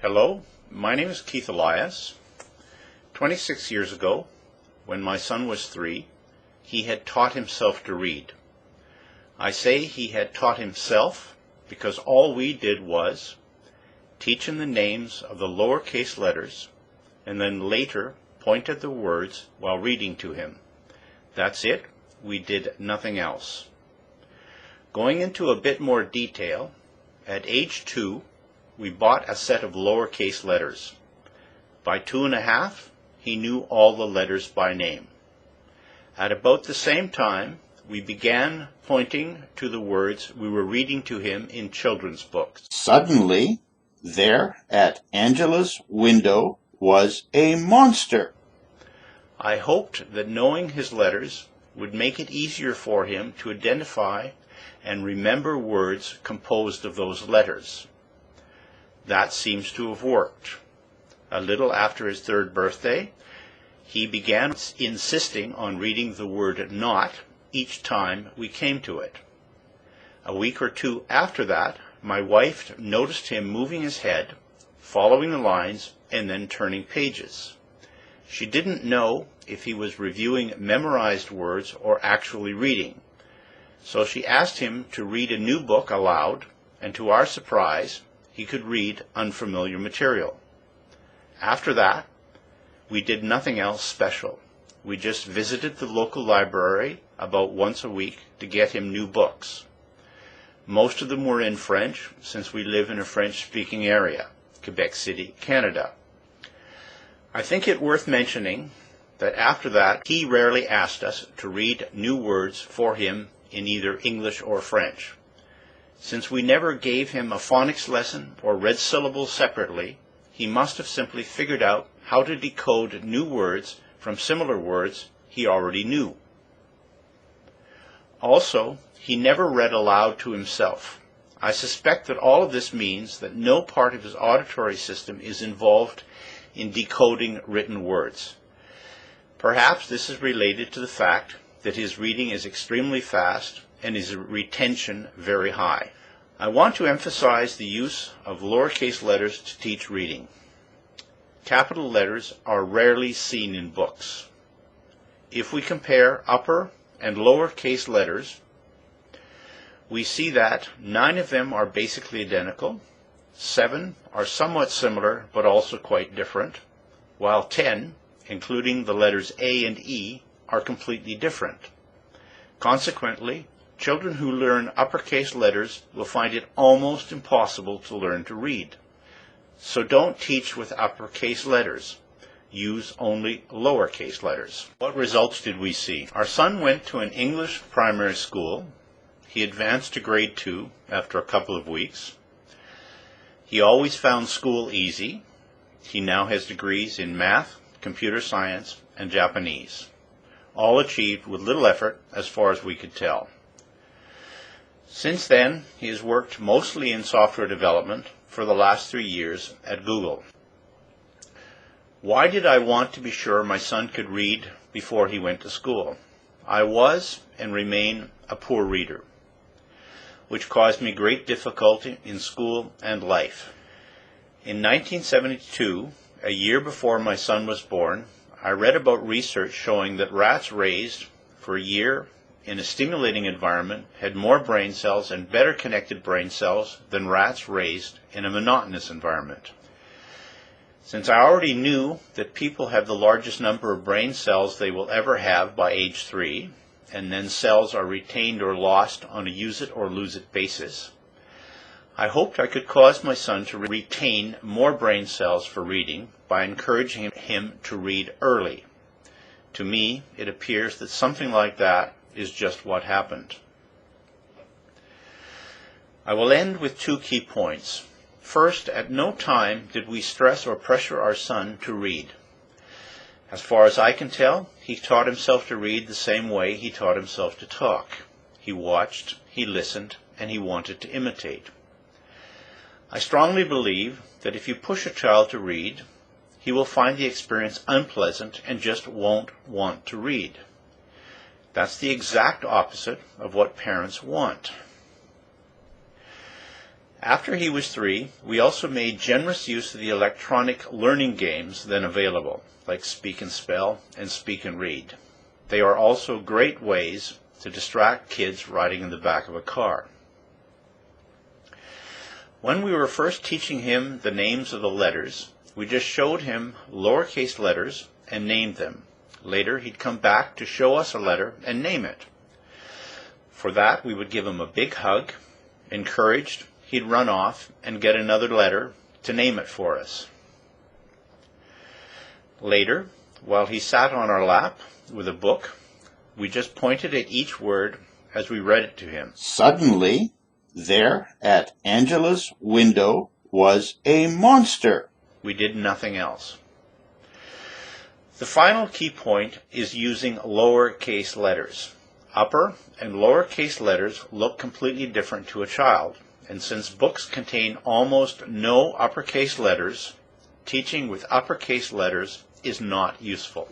Hello, my name is Keith Elias. 26 years ago, when my son was 3, he had taught himself to read. I say he had taught himself because all we did was teach him the names of the lowercase letters and then later point at the words while reading to him. That's it. We did nothing else. Going into a bit more detail, at age 2, we bought a set of lowercase letters. By 2.5, he knew all the letters by name. At about the same time, we began pointing to the words we were reading to him in children's books. Suddenly, there at Angela's window was a monster. I hoped that knowing his letters would make it easier for him to identify and remember words composed of those letters. That seems to have worked. A little after his 3rd birthday, he began insisting on reading the word not each time we came to it. A week or 2 after that, my wife noticed him moving his head, following the lines, and then turning pages. She didn't know if he was reviewing memorized words or actually reading, so she asked him to read a new book aloud, and to our surprise, he could read unfamiliar material. After that, we did nothing else special. We just visited the local library about once a week to get him new books. Most of them were in French, since we live in a French-speaking area, Quebec City, Canada. I think it worth mentioning that after that, he rarely asked us to read new words for him in either English or French. Since we never gave him a phonics lesson or read syllables separately, he must have simply figured out how to decode new words from similar words he already knew. Also, he never read aloud to himself. I suspect that all of this means that no part of his auditory system is involved in decoding written words. Perhaps this is related to the fact that his reading is extremely fast and his retention very high. I want to emphasize the use of lowercase letters to teach reading. Capital letters are rarely seen in books. If we compare upper and lowercase letters, we see that 9 of them are basically identical, 7 are somewhat similar but also quite different, while 10, including the letters A and E, are completely different. Consequently, children who learn uppercase letters will find it almost impossible to learn to read. So don't teach with uppercase letters. Use only lowercase letters. What results did we see? Our son went to an English primary school. He advanced to grade 2 after a couple of weeks. He always found school easy. He now has degrees in math, computer science, and Japanese, all achieved with little effort as far as we could tell. Since then, he has worked mostly in software development for the last 3 years at Google. Why did I want to be sure my son could read before he went to school? I was and remain a poor reader, which caused me great difficulty in school and life. In 1972, a year before my son was born, I read about research showing that rats raised for a year in a stimulating environment had more brain cells and better connected brain cells than rats raised in a monotonous environment. Since I already knew that people have the largest number of brain cells they will ever have by age 3, and then cells are retained or lost on a use it or lose it basis, I hoped I could cause my son to retain more brain cells for reading by encouraging him to read early. To me, it appears that something like that is just what happened. I will end with 2 key points. First, at no time did we stress or pressure our son to read. As far as I can tell, he taught himself to read the same way he taught himself to talk. He watched, he listened, and he wanted to imitate. I strongly believe that if you push a child to read, he will find the experience unpleasant and just won't want to read. That's the exact opposite of what parents want. After he was 3, we also made generous use of the electronic learning games then available, like Speak and Spell and Speak and Read. They are also great ways to distract kids riding in the back of a car. When we were first teaching him the names of the letters, we just showed him lowercase letters and named them. Later, he'd come back to show us a letter and name it. For that, we would give him a big hug. Encouraged, he'd run off and get another letter to name it for us. Later, while he sat on our lap with a book, we just pointed at each word as we read it to him. Suddenly, there at Angela's window was a monster. We did nothing else. The final key point is using lowercase letters. Upper and lowercase letters look completely different to a child, and since books contain almost no uppercase letters, teaching with uppercase letters is not useful.